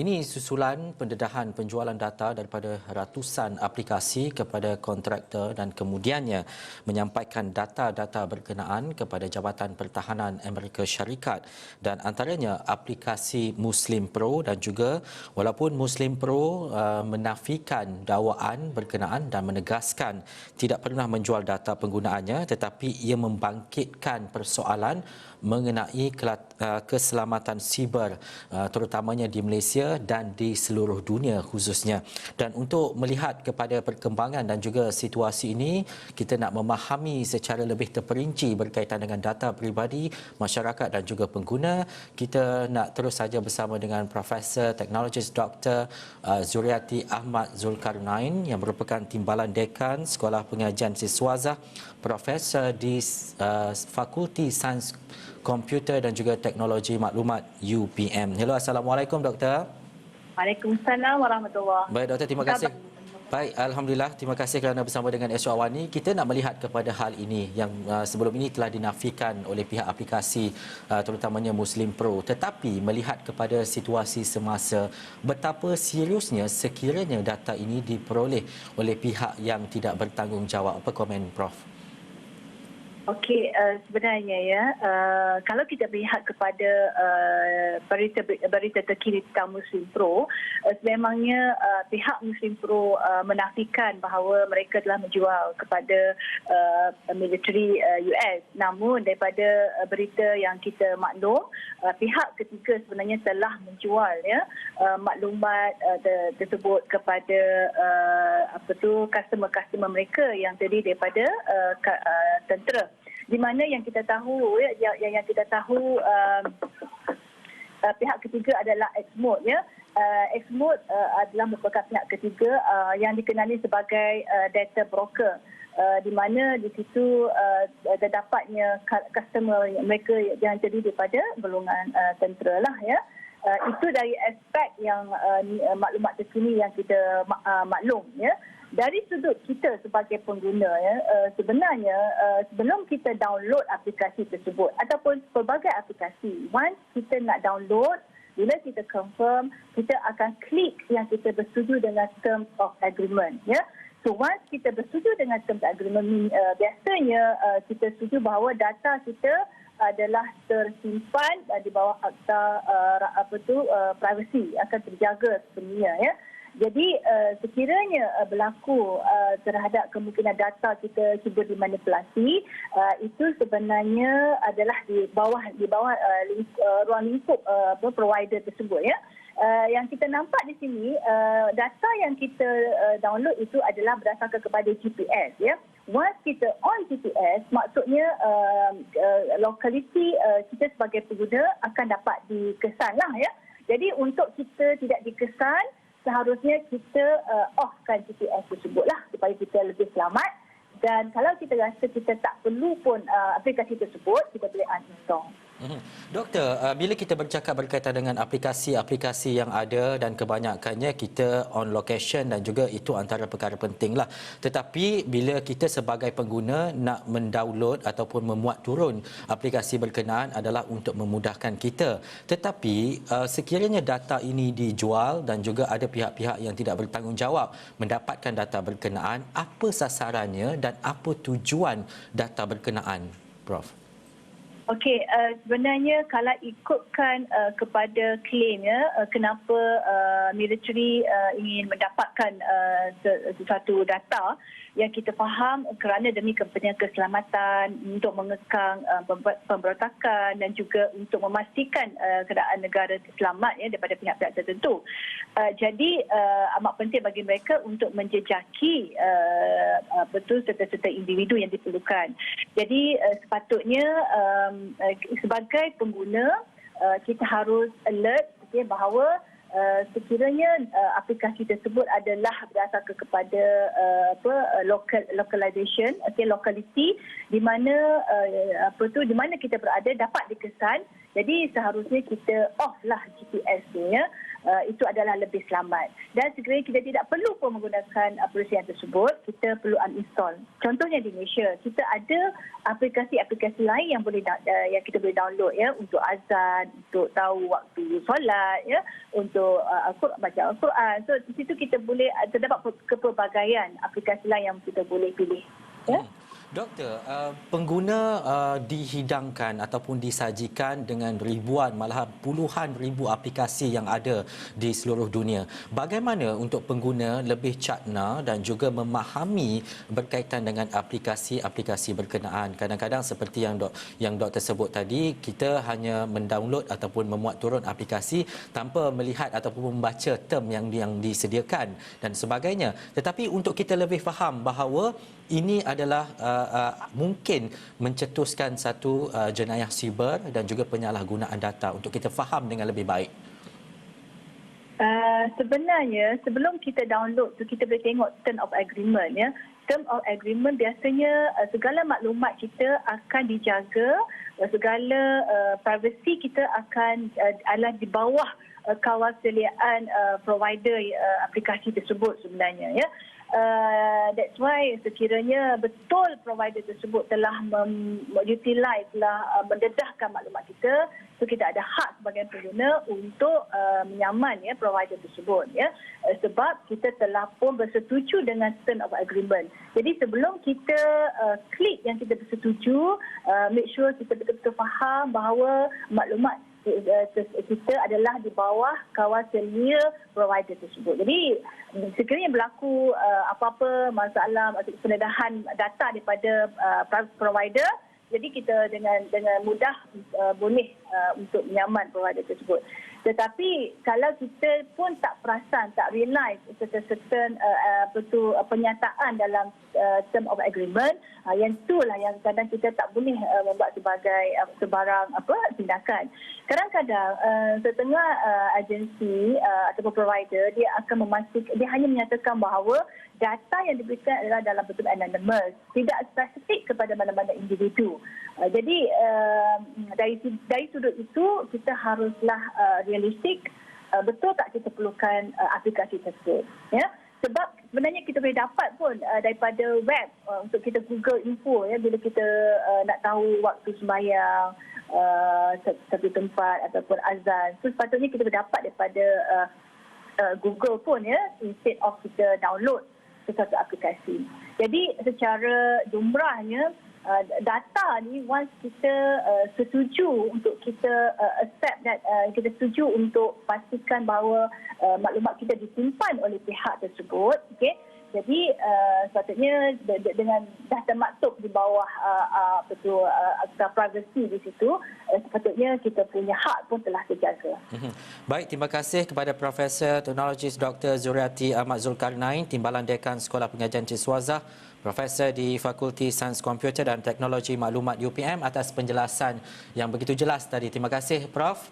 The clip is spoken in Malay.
Ini susulan pendedahan penjualan data daripada ratusan aplikasi kepada kontraktor dan kemudiannya menyampaikan data-data berkenaan kepada Jabatan Pertahanan Amerika Syarikat dan antaranya aplikasi Muslim Pro dan juga walaupun Muslim Pro menafikan dakwaan berkenaan dan menegaskan tidak pernah menjual data penggunaannya tetapi ia membangkitkan persoalan mengenai keselamatan siber terutamanya di Malaysia dan di seluruh dunia khususnya. Dan untuk melihat kepada perkembangan dan juga situasi ini, kita nak memahami secara lebih terperinci berkaitan dengan data peribadi masyarakat dan juga pengguna. Kita nak terus saja bersama dengan Profesor Teknologis Dr. Zuriati Ahmad Zulkarnain yang merupakan Timbalan Dekan Sekolah Pengajian Siswazah, Profesor di Fakulti Sains Komputer dan juga Teknologi Maklumat UPM. Hello, Assalamualaikum Doktor. Waalaikumsalam warahmatullahi. Baik Doktor, terima kasih. Baik, Alhamdulillah. Terima kasih kerana bersama dengan Esok Awani. Kita nak melihat kepada hal ini yang sebelum ini telah dinafikan oleh pihak aplikasi terutamanya Muslim Pro. Tetapi melihat kepada situasi semasa, betapa seriusnya sekiranya data ini diperoleh oleh pihak yang tidak bertanggungjawab. Apa komen Prof? Okey, sebenarnya ya, kalau kita melihat kepada berita terkini tentang Muslim Pro, sememangnya pihak Muslim Pro menafikan bahawa mereka telah menjual kepada militeri US. Namun daripada berita yang kita maklum, pihak ketiga sebenarnya telah menjual ya maklumat tersebut kepada customer-customer mereka yang terdiri daripada tentera. Di mana yang kita tahu yang kita tahu pihak ketiga adalah Exmode ya. Exmode adalah merupakan pihak ketiga yang dikenali sebagai data broker. Di mana di situ terdapatnya customer mereka yang terdiri daripada golongan tentera lah ya. Itu dari aspek yang maklumat terkini yang kita maklum ya. Dari sudut kita sebagai pengguna ya, sebenarnya sebelum kita download aplikasi tersebut ataupun pelbagai aplikasi, once kita nak download, bila kita confirm, kita akan klik yang kita bersetuju dengan terms of agreement ya. So once kita bersetuju dengan terms of agreement, biasanya kita setuju bahawa data kita adalah tersimpan di bawah akta privacy, akan terjaga sepenuhnya ya. Jadi sekiranya berlaku terhadap kemungkinan data kita cuba dimanipulasi, itu sebenarnya adalah di bawah ruang lingkup provider tersebut ya. Yang kita nampak di sini, data yang kita download itu adalah berdasarkan kepada GPS ya. Once kita on GPS, maksudnya lokaliti kita sebagai pengguna akan dapat dikesan lah ya. Jadi untuk kita tidak dikesan, seharusnya kita offkan GPS tersebutlah supaya kita lebih selamat. Dan kalau kita rasa kita tak perlu pun aplikasi tersebut, kita boleh uninstall. Doktor, bila kita bercakap berkaitan dengan aplikasi-aplikasi yang ada dan kebanyakannya kita on location dan juga itu antara perkara penting lah. Tetapi bila kita sebagai pengguna nak mendownload ataupun memuat turun aplikasi berkenaan adalah untuk memudahkan kita. Tetapi sekiranya data ini dijual dan juga ada pihak-pihak yang tidak bertanggungjawab mendapatkan data berkenaan, apa sasarannya dan apa tujuan data berkenaan, Prof? Okey, sebenarnya kalau ikutkan kepada klaim ya, kenapa militeri ingin mendapatkan sesuatu data, yang kita faham kerana demi kepentingan keselamatan, untuk mengekang pemberontakan dan juga untuk memastikan keadaan negara selamat ya daripada pihak-pihak tertentu. Jadi amat penting bagi mereka untuk menjejaki serta-serta individu yang diperlukan. Jadi sepatutnya sebagai pengguna kita harus alert bahawa sekiranya aplikasi tersebut adalah berdasarkan kepada localization, lokaliti di mana di mana kita berada dapat dikesan, Jadi seharusnya kita off lah GPS tu ya. Itu adalah lebih selamat. Dan sekiranya kita tidak perlu pun menggunakan perluasan tersebut, kita perlu uninstall. Contohnya di Malaysia, kita ada aplikasi-aplikasi lain yang yang kita boleh download ya, untuk azan, untuk tahu waktu solat ya, untuk baca Al-Quran. So di situ kita boleh terdapat kepelbagaian aplikasi lain yang kita boleh pilih. Ya. Doktor, pengguna dihidangkan ataupun disajikan dengan ribuan, malahan puluhan ribu aplikasi yang ada di seluruh dunia. Bagaimana untuk pengguna lebih cakna dan juga memahami berkaitan dengan aplikasi-aplikasi berkenaan? Kadang-kadang seperti yang doktor sebut tadi, kita hanya mendownload ataupun memuat turun aplikasi tanpa melihat ataupun membaca term yang disediakan dan sebagainya. Tetapi untuk kita lebih faham bahawa ini adalah mungkin mencetuskan satu jenayah siber dan juga penyalahgunaan data, untuk kita faham dengan lebih baik. Sebenarnya sebelum kita download tu, kita boleh tengok term of agreement ya. Term of agreement biasanya segala maklumat kita akan dijaga, segala privacy kita akan adalah di bawah kawasaliaan provider aplikasi tersebut sebenarnya ya. That's why sekiranya betul provider tersebut telah utilize mendedahkan maklumat kita, so kita ada hak sebagai pengguna untuk menyaman ya provider tersebut ya, sebab kita telah pun bersetuju dengan term of agreement. Jadi sebelum kita klik yang kita bersetuju, make sure kita betul-betul faham bahawa maklumat kita adalah di bawah kawasan provider tersebut. Jadi sekiranya berlaku apa-apa masalah atau pendedahan data daripada provider, jadi kita dengan mudah boleh untuk menyaman provider tersebut. Tetapi kalau kita pun tak perasan, tak realize certain pernyataan dalam term of agreement, yang itulah yang kadang kita tak boleh membuat sebagai sebarang tindakan. Kadang-kadang setengah agensi ataupun provider, dia akan memastikan, dia hanya menyatakan bahawa data yang diberikan adalah dalam bentuk anonymous, tidak spesifik kepada mana-mana individu. Jadi dari sudut itu kita haruslah realistik, betul tak kita perlukan aplikasi tersebut ya. Sebab sebenarnya kita boleh dapat pun daripada web untuk kita Google info ya, bila kita nak tahu waktu sembahyang satu tempat ataupun azan. So sepatutnya kita boleh dapat daripada Google pun ya, instead of kita download sesuatu aplikasi. Jadi secara lumrahnya data ni, once kita setuju untuk kita accept that, kita setuju untuk pastikan bahawa maklumat kita disimpan oleh pihak tersebut, okey. Jadi sepatutnya dengan dah termaktub di bawah akta privacy di situ, sepatutnya kita punya hak pun telah terjaga. Baik, terima kasih kepada Profesor Teknologis Dr. Zuriati Ahmad Zulkarnain, Timbalan Dekan Sekolah Pengajian Ciswazah, Profesor di Fakulti Sains Komputer dan Teknologi Maklumat UPM, atas penjelasan yang begitu jelas tadi. Terima kasih, Prof.